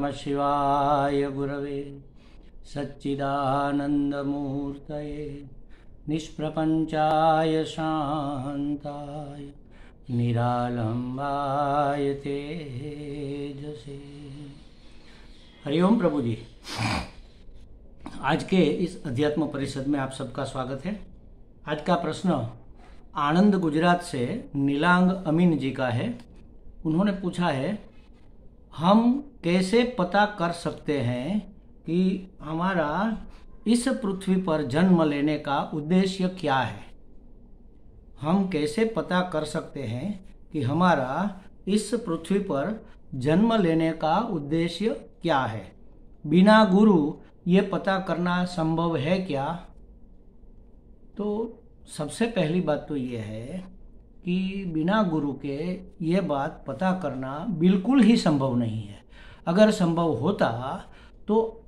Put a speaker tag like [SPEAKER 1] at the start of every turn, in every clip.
[SPEAKER 1] नमः शिवाय गुरवे सच्चिदानन्दमूर्तये निष्प्रपञ्चाय शान्ताय निरालम्बाय तेजसे। हरिओम प्रभु जी। आज के इस अध्यात्म परिषद में आप सबका स्वागत है। आज का प्रश्न आनंद गुजरात से नीलांग अमीन जी का है। उन्होंने पूछा है, हम कैसे पता कर सकते हैं कि हमारा इस पृथ्वी पर जन्म लेने का उद्देश्य क्या है। हम कैसे पता कर सकते हैं कि हमारा इस पृथ्वी पर जन्म लेने का उद्देश्य क्या है। बिना गुरु ये पता करना संभव है क्या? तो सबसे पहली बात तो ये है कि बिना गुरु के ये बात पता करना बिल्कुल ही संभव नहीं है। अगर संभव होता तो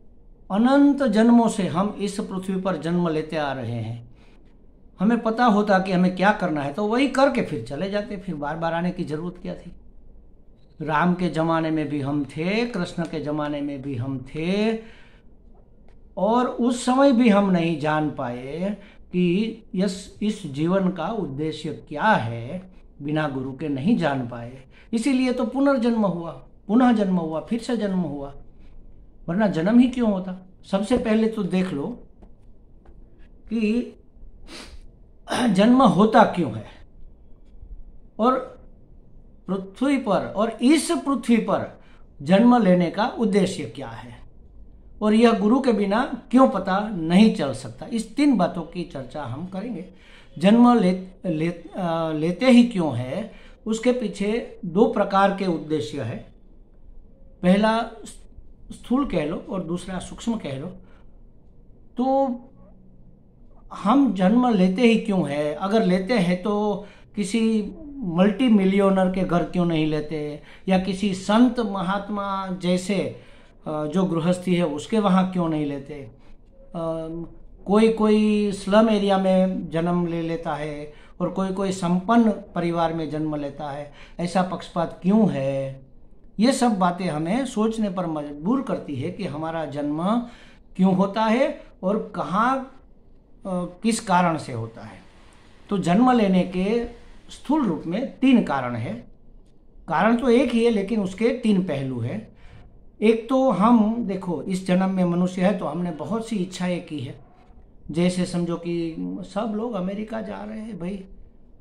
[SPEAKER 1] अनंत जन्मों से हम इस पृथ्वी पर जन्म लेते आ रहे हैं। हमें पता होता कि हमें क्या करना है तो वही करके फिर चले जाते, फिर बार बार आने की जरूरत क्या थी। राम के ज़माने में भी हम थे, कृष्ण के ज़माने में भी हम थे, और उस समय भी हम नहीं जान पाए कि इस जीवन का उद्देश्य क्या है। बिना गुरु के नहीं जान पाए, इसीलिए तो पुनर्जन्म हुआ, पुनः जन्म हुआ, फिर से जन्म हुआ, वरना जन्म ही क्यों होता। सबसे पहले तो देख लो कि जन्म होता क्यों है, और पृथ्वी पर और इस पृथ्वी पर जन्म लेने का उद्देश्य क्या है, और यह गुरु के बिना क्यों पता नहीं चल सकता। इस तीन बातों की चर्चा हम करेंगे। जन्म लेते ही क्यों है, उसके पीछे दो प्रकार के उद्देश्य है। पहला स्थूल कह लो और दूसरा सूक्ष्म कह लो। तो हम जन्म लेते ही क्यों है, अगर लेते हैं तो किसी मल्टी मिलियनर के घर क्यों नहीं लेते, या किसी संत महात्मा जैसे जो गृहस्थी है उसके वहाँ क्यों नहीं लेते। कोई स्लम एरिया में जन्म ले लेता है और कोई संपन्न परिवार में जन्म लेता है। ऐसा पक्षपात क्यों है? ये सब बातें हमें सोचने पर मजबूर करती है कि हमारा जन्म क्यों होता है और कहाँ किस कारण से होता है। तो जन्म लेने के स्थूल रूप में तीन कारण है। कारण तो एक ही है लेकिन उसके तीन पहलू है। एक तो हम देखो, इस जन्म में मनुष्य है तो हमने बहुत सी इच्छाएं की है। जैसे समझो कि सब लोग अमेरिका जा रहे हैं, भाई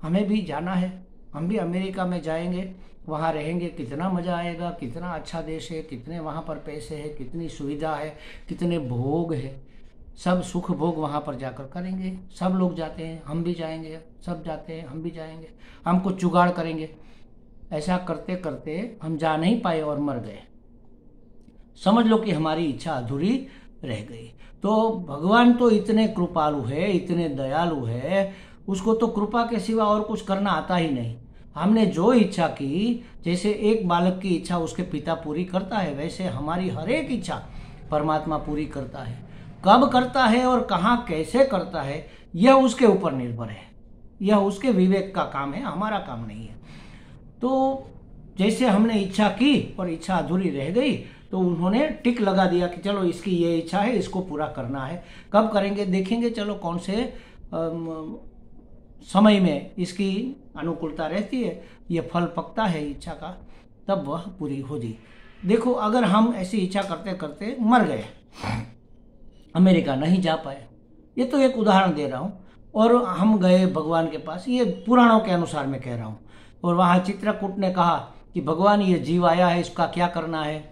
[SPEAKER 1] हमें भी जाना है, हम भी अमेरिका में जाएंगे, वहाँ रहेंगे, कितना मज़ा आएगा, कितना अच्छा देश है, कितने वहाँ पर पैसे हैं, कितनी सुविधा है, कितने भोग है, सब सुख भोग वहाँ पर जाकर करेंगे। सब लोग जाते हैं, हम भी जाएंगे, सब जाते हैं, हम भी जाएंगे, हम कुछ जुगाड़ करेंगे। ऐसा करते करते हम जा नहीं पाए और मर गए। समझ लो कि हमारी इच्छा अधूरी रह गई। तो भगवान तो इतने कृपालु है, इतने दयालु है, उसको तो कृपा के सिवा और कुछ करना आता ही नहीं। हमने जो इच्छा की, जैसे एक बालक की इच्छा उसके पिता पूरी करता है, वैसे हमारी हर एक इच्छा परमात्मा पूरी करता है। कब करता है और कहाँ कैसे करता है यह उसके ऊपर निर्भर है, यह उसके विवेक का काम है, हमारा काम नहीं है। तो जैसे हमने इच्छा की और इच्छा अधूरी रह गई तो उन्होंने टिक लगा दिया कि चलो इसकी ये इच्छा है, इसको पूरा करना है। कब करेंगे देखेंगे, चलो कौन से समय में इसकी अनुकूलता रहती है, ये फल पकता है इच्छा का, तब वह पूरी हो जाए। देखो, अगर हम ऐसी इच्छा करते करते मर गए, अमेरिका नहीं जा पाए, ये तो एक उदाहरण दे रहा हूँ, और हम गए भगवान के पास, ये पुराणों के अनुसार मैं कह रहा हूँ, और वहाँ चित्रकूट ने कहा कि भगवान ये जीव आया है, इसका क्या करना है।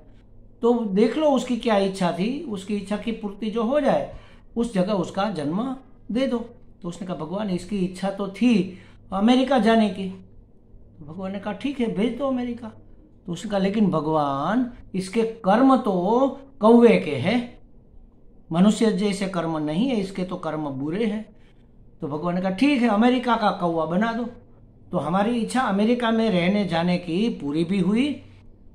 [SPEAKER 1] तो देख लो उसकी क्या इच्छा थी, उसकी इच्छा की पूर्ति जो हो जाए उस जगह उसका जन्म दे दो। तो उसने कहा भगवान इसकी इच्छा तो थी अमेरिका जाने की। तो भगवान ने कहा ठीक है, भेज दो अमेरिका। तो उसने कहा लेकिन भगवान इसके कर्म तो कौवे के हैं, मनुष्य जैसे कर्म नहीं है, इसके तो कर्म बुरे हैं। तो भगवान ने कहा ठीक है, अमेरिका का कौवा बना दो। तो हमारी इच्छा अमेरिका में रहने जाने की पूरी भी हुई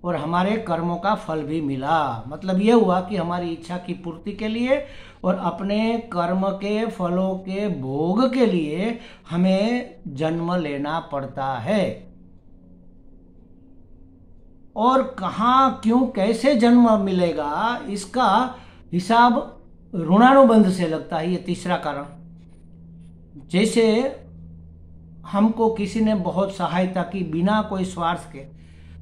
[SPEAKER 1] और हमारे कर्मों का फल भी मिला। मतलब ये हुआ कि हमारी इच्छा की पूर्ति के लिए और अपने कर्म के फलों के भोग के लिए हमें जन्म लेना पड़ता है। और कहाँ क्यों कैसे जन्म मिलेगा, इसका हिसाब ऋणानुबंध से लगता है। ये तीसरा कारण, जैसे हमको किसी ने बहुत सहायता की बिना कोई स्वार्थ के,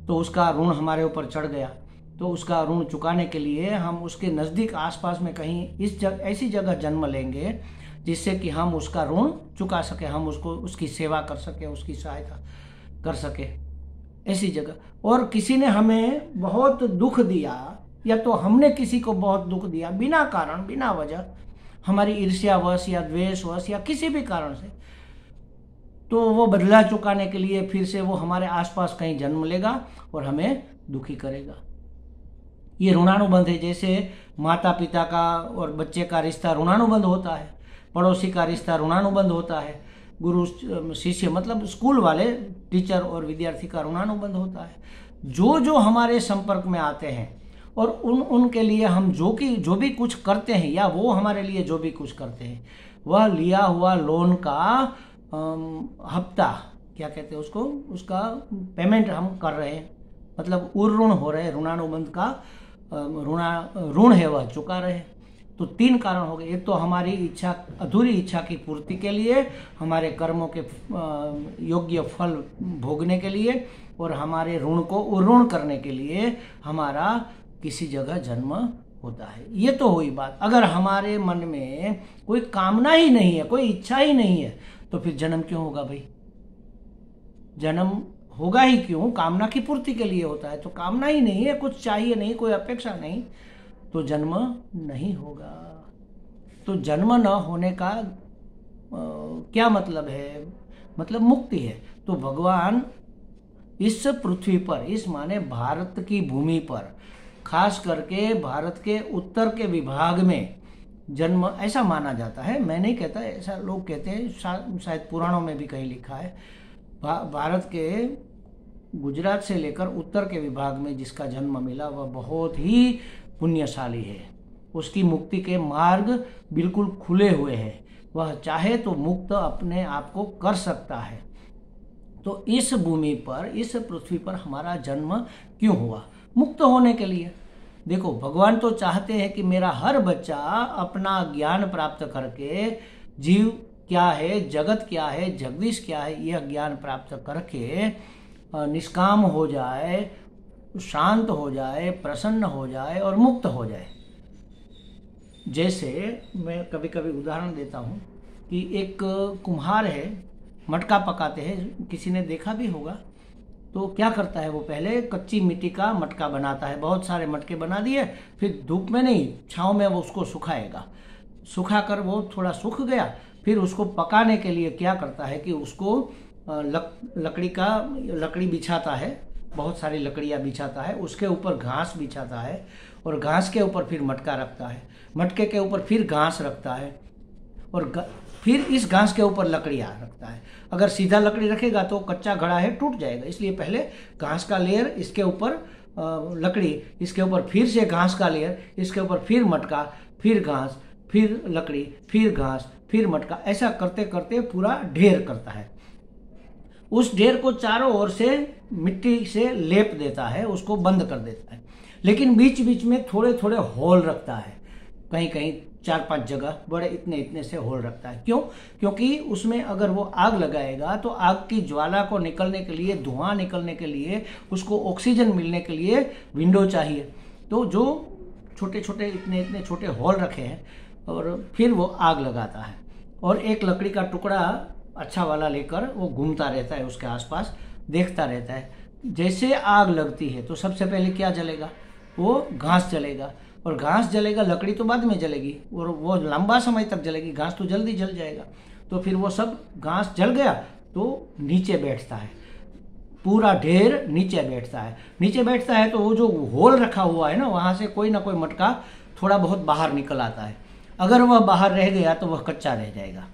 [SPEAKER 1] तो उसका ऋण हमारे ऊपर चढ़ गया, तो उसका ऋण चुकाने के लिए हम उसके नज़दीक आसपास में कहीं ऐसी जगह जन्म लेंगे जिससे कि हम उसका ऋण चुका सके, हम उसकी सेवा कर सके, उसकी सहायता कर सके, ऐसी जगह। और किसी ने हमें बहुत दुख दिया या तो हमने किसी को बहुत दुख दिया बिना कारण, बिना वजह, हमारी ईर्ष्यावश या द्वेषवश या किसी भी कारण से, तो वो बदला चुकाने के लिए फिर से वो हमारे आसपास कहीं जन्म लेगा और हमें दुखी करेगा। ये ऋणानुबंध है। जैसे माता पिता का और बच्चे का रिश्ता ऋणानुबंध होता है, पड़ोसी का रिश्ता ऋणानुबंध होता है, गुरु शिष्य मतलब स्कूल वाले टीचर और विद्यार्थी का ऋणानुबंध होता है। जो हमारे संपर्क में आते हैं और उनके लिए हम जो भी कुछ करते हैं या वो हमारे लिए जो भी कुछ करते हैं, वह लिया हुआ लोन का हफ्ता, क्या कहते हैं उसको, उसका पेमेंट हम कर रहे हैं, मतलब ऋण हो रहे हैं, ऋणानुबंध का ऋण है वह चुका रहे। तो 3 कारण हो गए। एक तो हमारी इच्छा, अधूरी इच्छा की पूर्ति के लिए, हमारे कर्मों के योग्य फल भोगने के लिए, और हमारे ऋण को ऋण करने के लिए हमारा किसी जगह जन्म होता है। ये तो हुई बात। अगर हमारे मन में कोई कामना ही नहीं है, कोई इच्छा ही नहीं है, तो फिर जन्म क्यों होगा भाई? जन्म होगा ही क्यों? कामना की पूर्ति के लिए होता है। तो कामना ही नहीं है, कुछ चाहिए नहीं, कोई अपेक्षा नहीं, तो जन्म नहीं होगा। तो जन्म न होने का क्या मतलब है? मतलब मुक्ति है। तो भगवान इस पृथ्वी पर, इस माने भारत की भूमि पर, खास करके भारत के उत्तर के विभाग में जन्म, ऐसा माना जाता है, मैं नहीं कहता, ऐसा लोग कहते हैं, शायद पुराणों में भी कहीं लिखा है, भारत के गुजरात से लेकर उत्तर के विभाग में जिसका जन्म मिला वह बहुत ही पुण्यशाली है। उसकी मुक्ति के मार्ग बिल्कुल खुले हुए हैं, वह चाहे तो मुक्त अपने आप को कर सकता है। तो इस भूमि पर, इस पृथ्वी पर हमारा जन्म क्यों हुआ? मुक्त होने के लिए। देखो, भगवान तो चाहते हैं कि मेरा हर बच्चा अपना ज्ञान प्राप्त करके, जीव क्या है, जगत क्या है, जगदीश क्या है, यह ज्ञान प्राप्त करके निष्काम हो जाए, शांत हो जाए, प्रसन्न हो जाए और मुक्त हो जाए। जैसे मैं कभी कभी उदाहरण देता हूँ कि एक कुम्हार है, मटका पकाते हैं, किसी ने देखा भी होगा। तो क्या करता है वो? पहले कच्ची मिट्टी का मटका बनाता है, बहुत सारे मटके बना दिए, फिर धूप में नहीं, छाँव में वो उसको सुखाएगा। सुखाकर वो थोड़ा सूख गया, फिर उसको पकाने के लिए क्या करता है कि उसको लकड़ी बिछाता है, बहुत सारी लकड़ियाँ बिछाता है, उसके ऊपर घास बिछाता है, और घास के ऊपर फिर मटका रखता है, मटके के ऊपर फिर घास रखता है, और फिर इस घास के ऊपर लकड़ियाँ रखता है। अगर सीधा लकड़ी रखेगा तो कच्चा घड़ा है, टूट जाएगा, इसलिए पहले घास का लेयर, इसके ऊपर लकड़ी, इसके ऊपर फिर से घास का लेयर, इसके ऊपर फिर मटका, फिर घास, फिर लकड़ी, फिर घास, फिर मटका, ऐसा करते करते पूरा ढेर करता है। उस ढेर को चारों ओर से मिट्टी से लेप देता है, उसको बंद कर देता है, लेकिन बीच बीच में थोड़े थोड़े होल रखता है, कहीं कहीं 4-5 जगह बड़े इतने इतने से होल रखता है। क्यों? क्योंकि उसमें अगर वो आग लगाएगा तो आग की ज्वाला को निकलने के लिए, धुआं निकलने के लिए, उसको ऑक्सीजन मिलने के लिए विंडो चाहिए। तो जो छोटे छोटे इतने इतने छोटे होल रखे हैं, और फिर वो आग लगाता है, और एक लकड़ी का टुकड़ा अच्छा वाला लेकर वो घूमता रहता है, उसके आसपास देखता रहता है। जैसे आग लगती है तो सबसे पहले क्या जलेगा? वो घास जलेगा, और घास जलेगा, लकड़ी तो बाद में जलेगी, और वो लंबा समय तक जलेगी, घास तो जल्दी जल जाएगा। तो फिर वो सब घास जल गया तो नीचे बैठता है, पूरा ढेर नीचे बैठता है। नीचे बैठता है तो वो जो होल रखा हुआ है ना, वहाँ से कोई ना कोई मटका थोड़ा बहुत बाहर निकल आता है। अगर वह बाहर रह गया तो वह कच्चा रह जाएगा।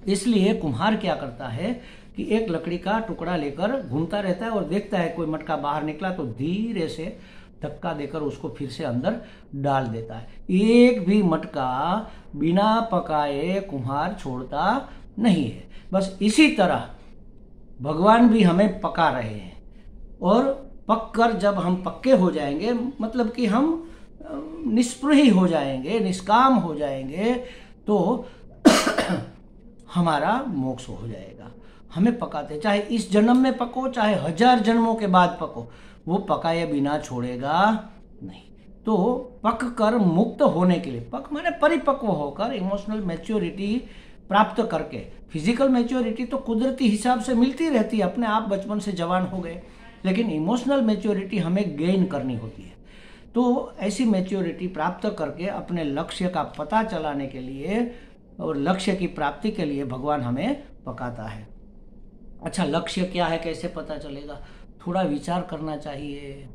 [SPEAKER 1] इसलिए कुम्हार क्या करता है कि एक लकड़ी का टुकड़ा लेकर घूमता रहता है और देखता है कोई मटका बाहर निकला तो धीरे से धक्का देकर उसको फिर से अंदर डाल देता है। एक भी मटका बिना पकाए कुम्हार छोड़ता नहीं है। बस इसी तरह भगवान भी हमें पका रहे हैं, और पक कर जब हम पक्के हो जाएंगे, मतलब कि हम निष्प्रही हो जाएंगे, निष्काम हो जाएंगे, तो हमारा मोक्ष हो जाएगा। हमें पकाते, चाहे इस जन्म में पको, चाहे 1000 जन्मों के बाद पको, वो पकाए बिना छोड़ेगा नहीं। तो पक कर मुक्त होने के लिए, पक माने परिपक्व होकर, इमोशनल मैच्योरिटी प्राप्त करके, फिजिकल मैच्योरिटी तो कुदरती हिसाब से मिलती रहती है, अपने आप बचपन से जवान हो गए, लेकिन इमोशनल मैच्योरिटी हमें गेन करनी होती है। तो ऐसी मैच्योरिटी प्राप्त करके अपने लक्ष्य का पता चलाने के लिए और लक्ष्य की प्राप्ति के लिए भगवान हमें पकाता है। अच्छा, लक्ष्य क्या है, कैसे पता चलेगा? थोड़ा विचार करना चाहिए।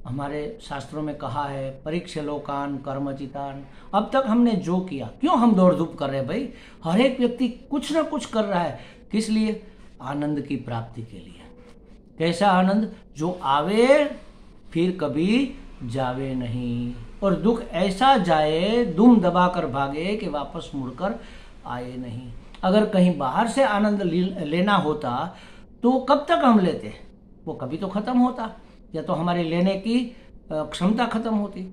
[SPEAKER 1] हमारे शास्त्रों में कहा है, परीक्ष लोकान कर्मचितान। अब तक हमने जो किया, क्यों हम दौड़ धूप कर रहे हैं भाई? हर एक व्यक्ति कुछ ना कुछ कर रहा है, किस लिए? आनंद की प्राप्ति के लिए। कैसा आनंद? जो आवे फिर कभी जावे नहीं, और दुख ऐसा जाए दुम दबाकर भागे कि वापस मुड़कर आए नहीं। अगर कहीं बाहर से आनंद लेना होता तो कब तक हम लेते? वो कभी तो खत्म होता, या तो हमारी लेने की क्षमता खत्म होती।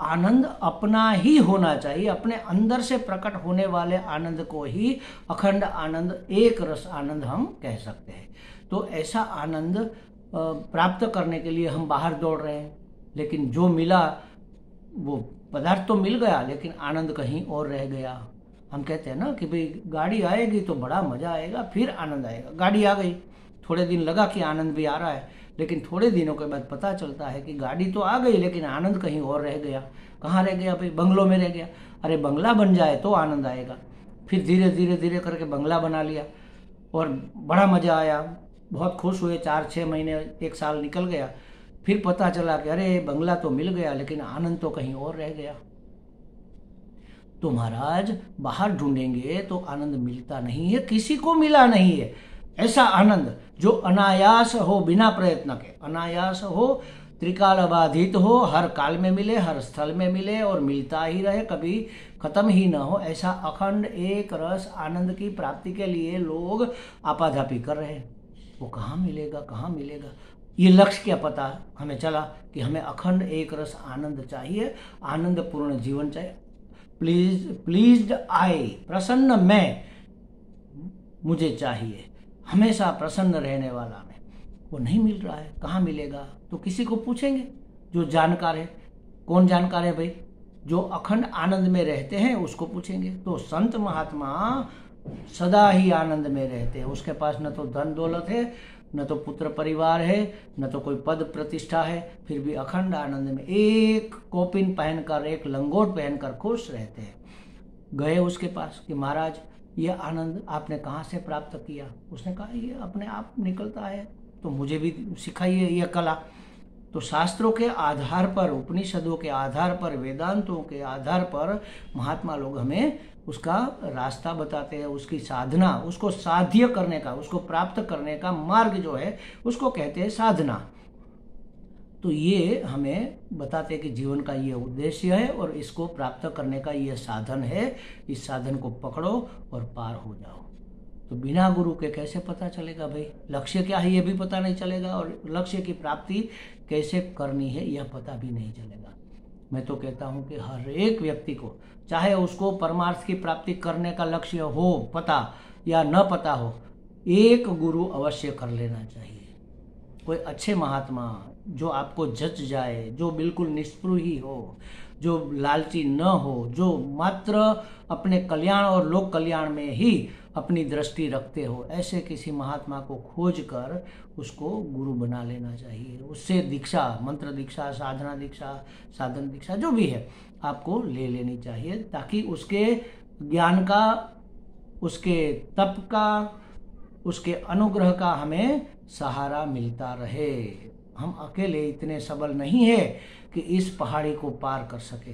[SPEAKER 1] आनंद अपना ही होना चाहिए, अपने अंदर से प्रकट होने वाले आनंद को ही अखंड आनंद, एक रस आनंद हम कह सकते हैं। तो ऐसा आनंद प्राप्त करने के लिए हम बाहर दौड़ रहे हैं, लेकिन जो मिला वो पदार्थ तो मिल गया, लेकिन आनंद कहीं और रह गया। हम कहते हैं ना कि भाई गाड़ी आएगी तो बड़ा मजा आएगा, फिर आनंद आएगा। गाड़ी आ गई, थोड़े दिन लगा कि आनंद भी आ रहा है, लेकिन थोड़े दिनों के बाद पता चलता है कि गाड़ी तो आ गई, लेकिन आनंद कहीं और रह गया। कहाँ रह गया भाई? बंगलों में रह गया। अरे बंगला बन जाए तो आनंद आएगा। फिर धीरे धीरे धीरे करके बंगला बना लिया और बड़ा मजा आया, बहुत खुश हुए। 4-6 महीने, 1 साल निकल गया, फिर पता चला कि अरे बंगला तो मिल गया, लेकिन आनंद तो कहीं और रह गया। तो महाराज, बाहर ढूंढेंगे तो आनंद मिलता नहीं है, किसी को मिला नहीं है ऐसा आनंद जो अनायास हो, बिना प्रयत्न के, अनायास हो, त्रिकाल बाधित हो, हर काल में मिले, हर स्थल में मिले और मिलता ही रहे, कभी खत्म ही ना हो। ऐसा अखंड एक रस आनंद की प्राप्ति के लिए लोग आपाधापी कर रहे हैं। वो कहाँ मिलेगा, कहाँ मिलेगा? ये लक्ष्य क्या पता हमें चला कि हमें अखंड एक रस आनंद चाहिए, आनंद पूर्ण जीवन चाहिए। प्लीज्ड आई, प्रसन्न मैं, मुझे चाहिए, हमेशा प्रसन्न रहने वाला मैं। वो नहीं मिल रहा है, कहाँ मिलेगा? तो किसी को पूछेंगे जो जानकार है। कौन जानकार है भाई? जो अखंड आनंद में रहते हैं उसको पूछेंगे। तो संत महात्मा सदा ही आनंद में रहते हैं। उसके पास न तो धन दौलत है, न तो पुत्र परिवार है, न तो कोई पद प्रतिष्ठा है, फिर भी अखंड आनंद में एक कोपिन पहनकर, एक लंगोट पहनकर खुश रहते हैं। गए उसके पास कि महाराज ये आनंद आपने कहाँ से प्राप्त किया? उसने कहा ये अपने आप निकलता है, तो मुझे भी सिखाइए ये कला। तो शास्त्रों के आधार पर, उपनिषदों के आधार पर, वेदांतों के आधार पर महात्मा लोग हमें उसका रास्ता बताते हैं, उसकी साधना, उसको साध्य करने का, उसको प्राप्त करने का मार्ग जो है उसको कहते हैं साधना। तो ये हमें बताते हैं कि जीवन का ये उद्देश्य है और इसको प्राप्त करने का ये साधन है। इस साधन को पकड़ो और पार हो जाओ। तो बिना गुरु के कैसे पता चलेगा भाई? लक्ष्य क्या है ये भी पता नहीं चलेगा, और लक्ष्य की प्राप्ति कैसे करनी है यह पता भी नहीं चलेगा। मैं तो कहता हूँ कि हर एक व्यक्ति को, चाहे उसको परमार्थ की प्राप्ति करने का लक्ष्य हो, पता या न पता हो, एक गुरु अवश्य कर लेना चाहिए। कोई अच्छे महात्मा जो आपको जच जाए, जो बिल्कुल निष्पृही हो, जो लालची न हो, जो मात्र अपने कल्याण और लोक कल्याण में ही अपनी दृष्टि रखते हो, ऐसे किसी महात्मा को खोज कर उसको गुरु बना लेना चाहिए। उससे दीक्षा, मंत्र दीक्षा, साधना दीक्षा, साधन दीक्षा जो भी है आपको ले लेनी चाहिए, ताकि उसके ज्ञान का, उसके तप का, उसके अनुग्रह का हमें सहारा मिलता रहे। हम अकेले इतने सबल नहीं है कि इस पहाड़ी को पार कर सके।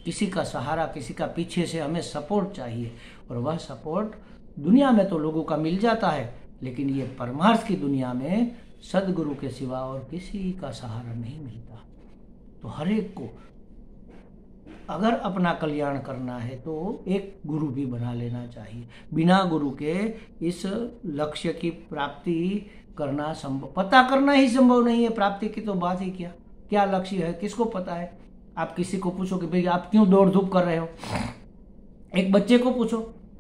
[SPEAKER 1] किसी का सहारा, किसी का पीछे से हमें सपोर्ट चाहिए, और वह सपोर्ट दुनिया में तो लोगों का मिल जाता है, लेकिन ये परमार्थ की दुनिया में सदगुरु के सिवा और किसी का सहारा नहीं मिलता। तो हर एक को अगर अपना कल्याण करना है तो एक गुरु भी बना लेना चाहिए। बिना गुरु के इस लक्ष्य की प्राप्ति करना संभव, पता करना ही संभव नहीं है। प्राप्ति की तो बात ही क्या, क्या लक्ष्य है किसको पता है। आप किसी को पूछो कि भाई आप क्यों दौड़ धूप कर रहे हो, एक बच्चे को पूछो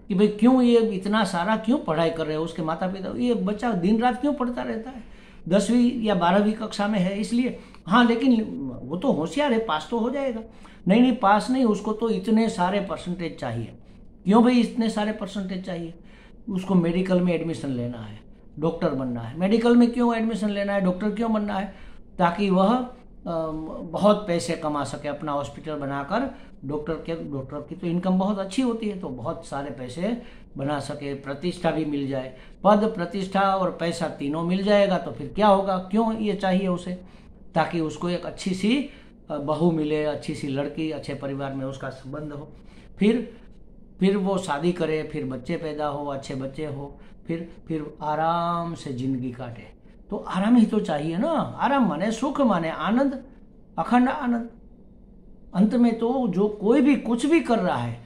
[SPEAKER 1] कि भाई क्यों ये इतना सारा क्यों पढ़ाई कर रहे हो, उसके माता पिता, ये बच्चा दिन रात क्यों पढ़ता रहता है, 10वीं या 12वीं कक्षा में है इसलिए। हाँ लेकिन वो तो होशियार है, पास तो हो जाएगा। नहीं नहीं, पास नहीं, उसको तो इतने सारे परसेंटेज चाहिए। क्यों भाई इतने सारे परसेंटेज चाहिए, उसको मेडिकल में एडमिशन लेना है, डॉक्टर बनना है। मेडिकल में क्यों एडमिशन लेना है, डॉक्टर क्यों बनना है, ताकि वह बहुत पैसे कमा सके, अपना हॉस्पिटल बनाकर। डॉक्टर की तो इनकम बहुत अच्छी होती है, तो बहुत सारे पैसे बना सके, प्रतिष्ठा भी मिल जाए, पद प्रतिष्ठा और पैसा तीनों मिल जाएगा। तो फिर क्या होगा, क्यों ये चाहिए उसे, ताकि उसको एक अच्छी सी बहू मिले, अच्छी सी लड़की, अच्छे परिवार में उसका संबंध हो, फिर वो शादी करे, फिर बच्चे पैदा हो, अच्छे बच्चे हो, फिर आराम से जिंदगी काटे। तो आराम ही तो चाहिए ना, आराम माने सुख, माने आनंद, अखंड आनंद। अंत में तो जो कोई भी कुछ भी कर रहा है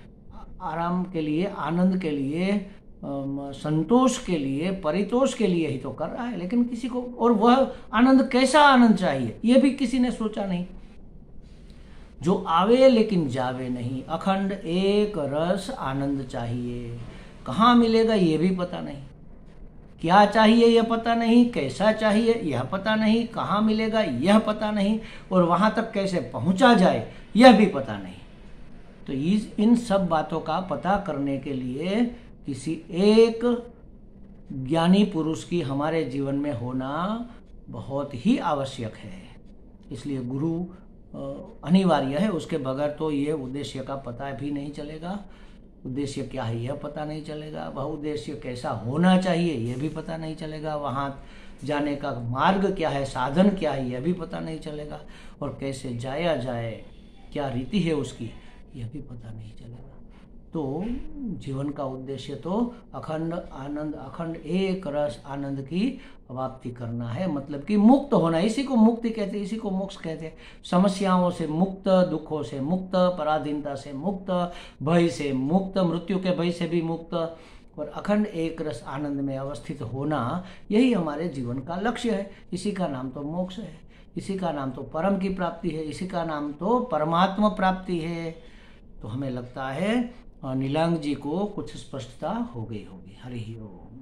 [SPEAKER 1] आराम के लिए, आनंद के लिए, संतोष के लिए, परितोष के लिए ही तो कर रहा है। लेकिन किसी को, और वह आनंद कैसा आनंद चाहिए ये भी किसी ने सोचा नहीं। जो आवे लेकिन जावे नहीं, अखंड एक रस आनंद चाहिए। कहाँ मिलेगा ये भी पता नहीं, क्या चाहिए यह पता नहीं, कैसा चाहिए यह पता नहीं, कहाँ मिलेगा यह पता नहीं, और वहां तक कैसे पहुंचा जाए यह भी पता नहीं। तो इन सब बातों का पता करने के लिए किसी एक ज्ञानी पुरुष की हमारे जीवन में होना बहुत ही आवश्यक है। इसलिए गुरु अनिवार्य है, उसके बगैर तो ये उद्देश्य का पता भी नहीं चलेगा। उद्देश्य क्या है यह पता नहीं चलेगा, वह उद्देश्य कैसा होना चाहिए यह भी पता नहीं चलेगा, वहाँ जाने का मार्ग क्या है, साधन क्या है यह भी पता नहीं चलेगा, और कैसे जाया जाए, क्या रीति है उसकी यह भी पता नहीं चलेगा। तो जीवन का उद्देश्य तो अखंड आनंद, अखंड एक रस आनंद की प्राप्ति करना है, मतलब कि मुक्त होना। इसी को मुक्ति कहते हैं, इसी को मोक्ष कहते हैं। समस्याओं से मुक्त, दुखों से मुक्त, पराधीनता से मुक्त, भय से मुक्त, मृत्यु के भय से भी मुक्त, और अखंड एक रस आनंद में अवस्थित होना, यही हमारे जीवन का लक्ष्य है। इसी का नाम तो मोक्ष है, इसी का नाम तो परम की प्राप्ति है, इसी का नाम तो परमात्मा प्राप्ति है। तो हमें लगता है नीलांग जी को कुछ स्पष्टता हो गई होगी। हरि ओम।